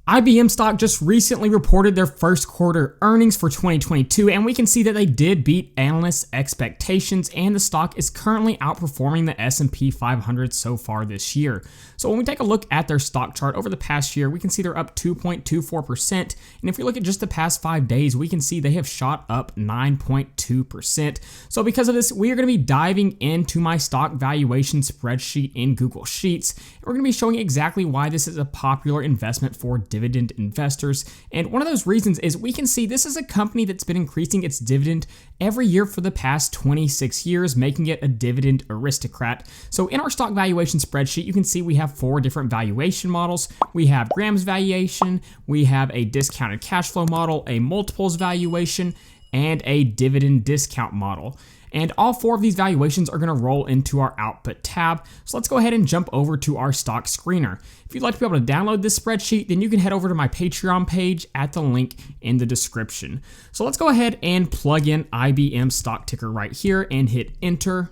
IBM stock just recently reported their first quarter earnings for 2022, and we can see that they did beat analysts' expectations, and the stock is currently outperforming the S&P 500 so far this year. So when we take a look at their stock chart over the past year, we can see they're up 2.24%, and if we look at just the past 5 days, we can see they have shot up 9.2%. So because of this, we are going to be diving into my stock valuation spreadsheet in Google Sheets, and we're going to be showing exactly why this is a popular investment for dividend investors. And one of those reasons is we can see this is a company that's been increasing its dividend every year for the past 26 years, making it a dividend aristocrat. So in our stock valuation spreadsheet, you can see we have 4 different valuation models. We have Graham's valuation, we have a discounted cash flow model, a multiples valuation, and a dividend discount model. And all 4 of these valuations are going to roll into our output tab. So let's go ahead and jump over to our stock screener. If you'd like to be able to download this spreadsheet, then you can head over to my Patreon page at the link in the description. So let's go ahead and plug in IBM stock ticker right here and hit enter.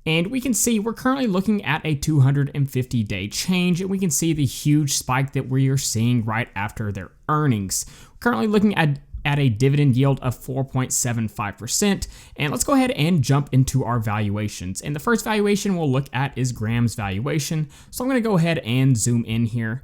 And we can see we're currently looking at a 250-day change, and we can see the huge spike that we are seeing right after their earnings. We're currently looking at a dividend yield of 4.75%. And let's go ahead and jump into our valuations. And the first valuation we'll look at is Graham's valuation. So I'm going to go ahead and zoom in here.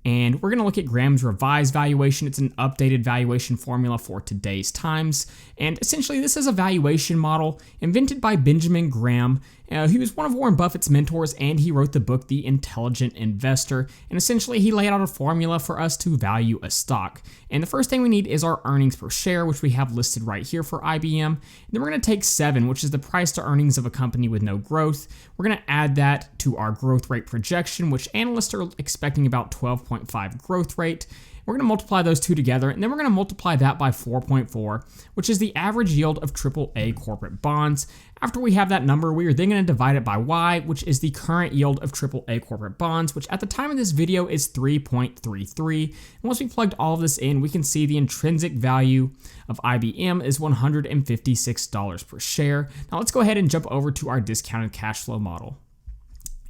And we're going to look at Graham's revised valuation. It's an updated valuation formula for today's times. And essentially, this is a valuation model invented by Benjamin Graham. He was one of Warren Buffett's mentors, and he wrote the book, The Intelligent Investor. And essentially, he laid out a formula for us to value a stock. And the first thing we need is our earnings per share, which we have listed right here for IBM. And then we're going to take 7, which is the price to earnings of a company with no growth. We're going to add that to our growth rate projection, which analysts are expecting about 12.5 growth rate. We're going to multiply those two together, and then we're going to multiply that by 4.4, which is the average yield of AAA corporate bonds. After we have that number, we are then going to divide it by Y, which is the current yield of AAA corporate bonds, which at the time of this video is 3.33. And once we plugged all of this in, we can see the intrinsic value of IBM is $156 per share. Now let's go ahead and jump over to our discounted cash flow model.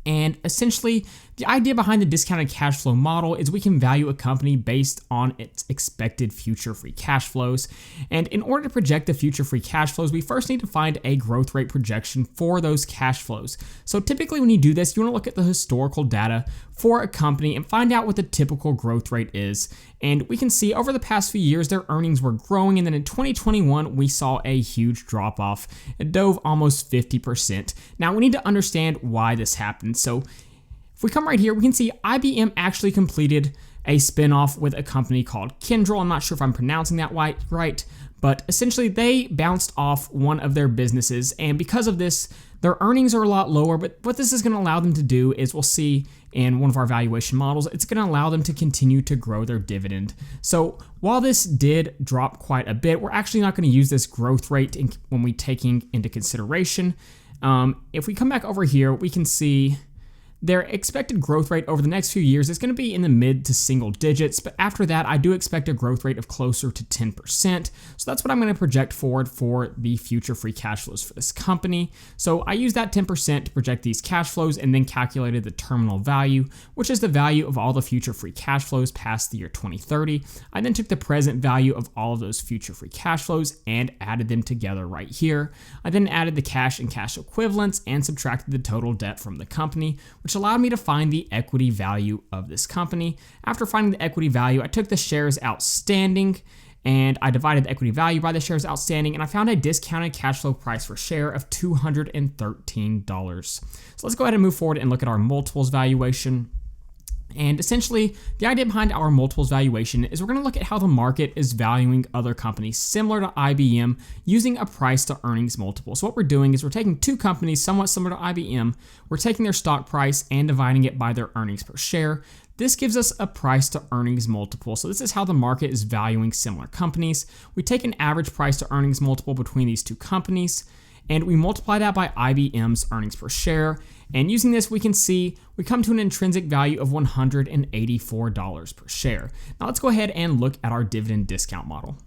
And essentially, the idea behind the discounted cash flow model is we can value a company based on its expected future free cash flows. And in order to project the future free cash flows, we first need to find a growth rate projection for those cash flows. So typically when you do this, you want to look at the historical data for a company and find out what the typical growth rate is. And we can see over the past few years, their earnings were growing. And then in 2021, we saw a huge drop off. It dove almost 50%. Now we need to understand why this happened. So if we come right here, we can see IBM actually completed a spinoff with a company called Kyndryl. I'm not sure if I'm pronouncing that right, but essentially they bounced off one of their businesses. And because of this, their earnings are a lot lower. But what this is going to allow them to do is we'll see in one of our valuation models, it's going to allow them to continue to grow their dividend. So while this did drop quite a bit, we're actually not going to use this growth rate when we taking into consideration. If we come back over here, we can see their expected growth rate over the next few years is going to be in the mid to single digits, but after that, I do expect a growth rate of closer to 10%. So that's what I'm going to project forward for the future free cash flows for this company. So I use that 10% to project these cash flows and then calculated the terminal value, which is the value of all the future free cash flows past the year 2030. I then took the present value of all of those future free cash flows and added them together right here. I then added the cash and cash equivalents and subtracted the total debt from the company, which allowed me to find the equity value of this company. After finding the equity value, I took the shares outstanding and I divided the equity value by the shares outstanding, and I found a discounted cash flow price per share of $213. So let's go ahead and move forward and look at our multiples valuation. And essentially, the idea behind our multiples valuation is we're going to look at how the market is valuing other companies similar to IBM using a price to earnings multiple. So what we're doing is we're taking 2 companies somewhat similar to IBM, we're taking their stock price and dividing it by their earnings per share. This gives us a price to earnings multiple. So this is how the market is valuing similar companies. We take an average price to earnings multiple between these 2 companies, and we multiply that by IBM's earnings per share. And using this, we can see we come to an intrinsic value of $184 per share. Now let's go ahead and look at our dividend discount model.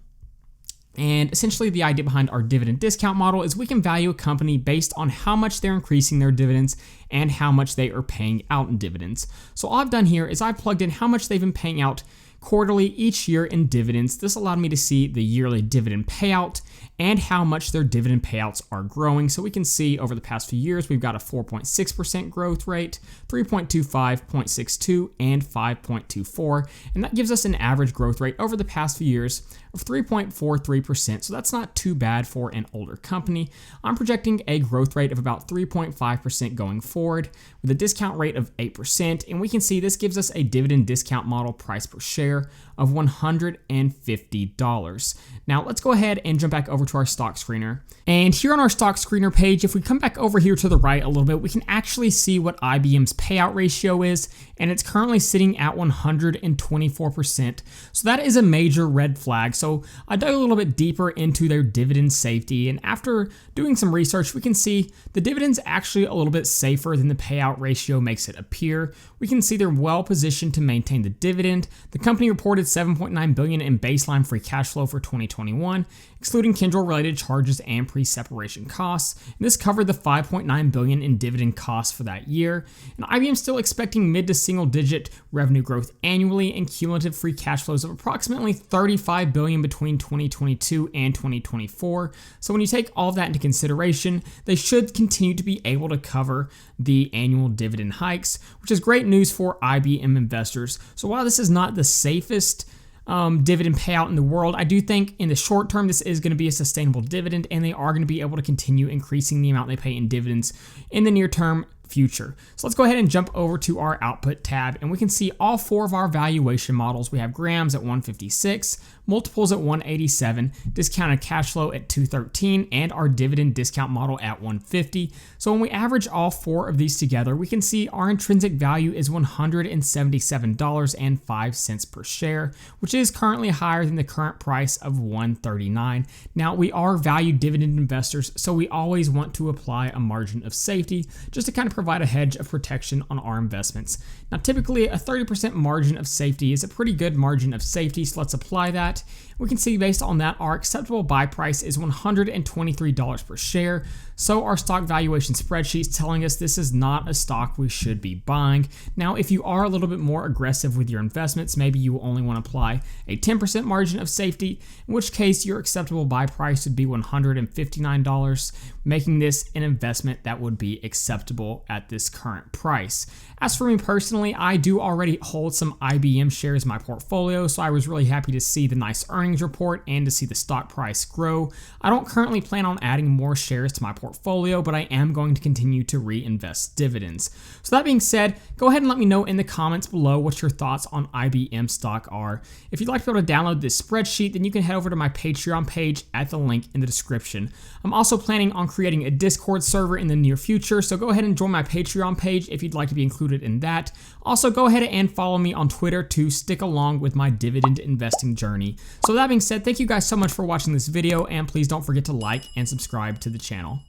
And essentially the idea behind our dividend discount model is we can value a company based on how much they're increasing their dividends and how much they are paying out in dividends. So all I've done here is I've plugged in how much they've been paying out quarterly each year in dividends. This allowed me to see the yearly dividend payout and how much their dividend payouts are growing. So we can see over the past few years, we've got a 4.6% growth rate, 3.25, 0.62, and 5.24. And that gives us an average growth rate over the past few years of 3.43%. So that's not too bad for an older company. I'm projecting a growth rate of about 3.5% going forward with a discount rate of 8. And we can see this gives us a dividend discount model price per share of $150. Now let's go ahead and jump back over to our stock screener. And here on our stock screener page, if we come back over here to the right a little bit, we can actually see what IBM's payout ratio is, and it's currently sitting at 124%. So that is a major red flag. So I dug a little bit deeper into their dividend safety, and after doing some research, we can see the dividend's actually a little bit safer than the payout ratio makes it appear. We can see they're well positioned to maintain the dividend. The company reported $7.9 billion in baseline free cash flow for 2021, excluding Kyndryl-related charges and pre-separation costs. And this covered the $5.9 billion in dividend costs for that year. And IBM's still expecting mid to single-digit revenue growth annually and cumulative free cash flows of approximately $35 billion between 2022 and 2024. So when you take all of that into consideration, they should continue to be able to cover the annual dividend hikes, which is great news for IBM investors. So while this is not the safest dividend payout in the world, I do think in the short term this is going to be a sustainable dividend, and they are going to be able to continue increasing the amount they pay in dividends in the near term future. So let's go ahead and jump over to our output tab, and we can see all four of our valuation models. We have grams at 156, multiples at 187, discounted cash flow at 213, and our dividend discount model at 150. So when we average all four of these together, we can see our intrinsic value is $177.05 per share, which is currently higher than the current price of $139. Now, we are value dividend investors, so we always want to apply a margin of safety just to kind of provide a hedge of protection on our investments. Now, typically a 30% margin of safety is a pretty good margin of safety, so let's apply that. We can see based on that, our acceptable buy price is $123 per share. So our stock valuation spreadsheet is telling us this is not a stock we should be buying. Now, if you are a little bit more aggressive with your investments, maybe you will only want to apply a 10% margin of safety, in which case your acceptable buy price would be $159, making this an investment that would be acceptable at this current price. As for me personally, I do already hold some IBM shares in my portfolio, so I was really happy to see the nice earnings report and to see the stock price grow. I don't currently plan on adding more shares to my portfolio, but I am going to continue to reinvest dividends. So that being said, go ahead and let me know in the comments below what your thoughts on IBM stock are. If you'd like to be able to download this spreadsheet, then you can head over to my Patreon page at the link in the description. I'm also planning on creating a Discord server in the near future, so go ahead and join my Patreon page if you'd like to be included in that. Also, go ahead and follow me on Twitter to stick along with my dividend investing journey. So that being said, thank you guys so much for watching this video, and please don't forget to like and subscribe to the channel.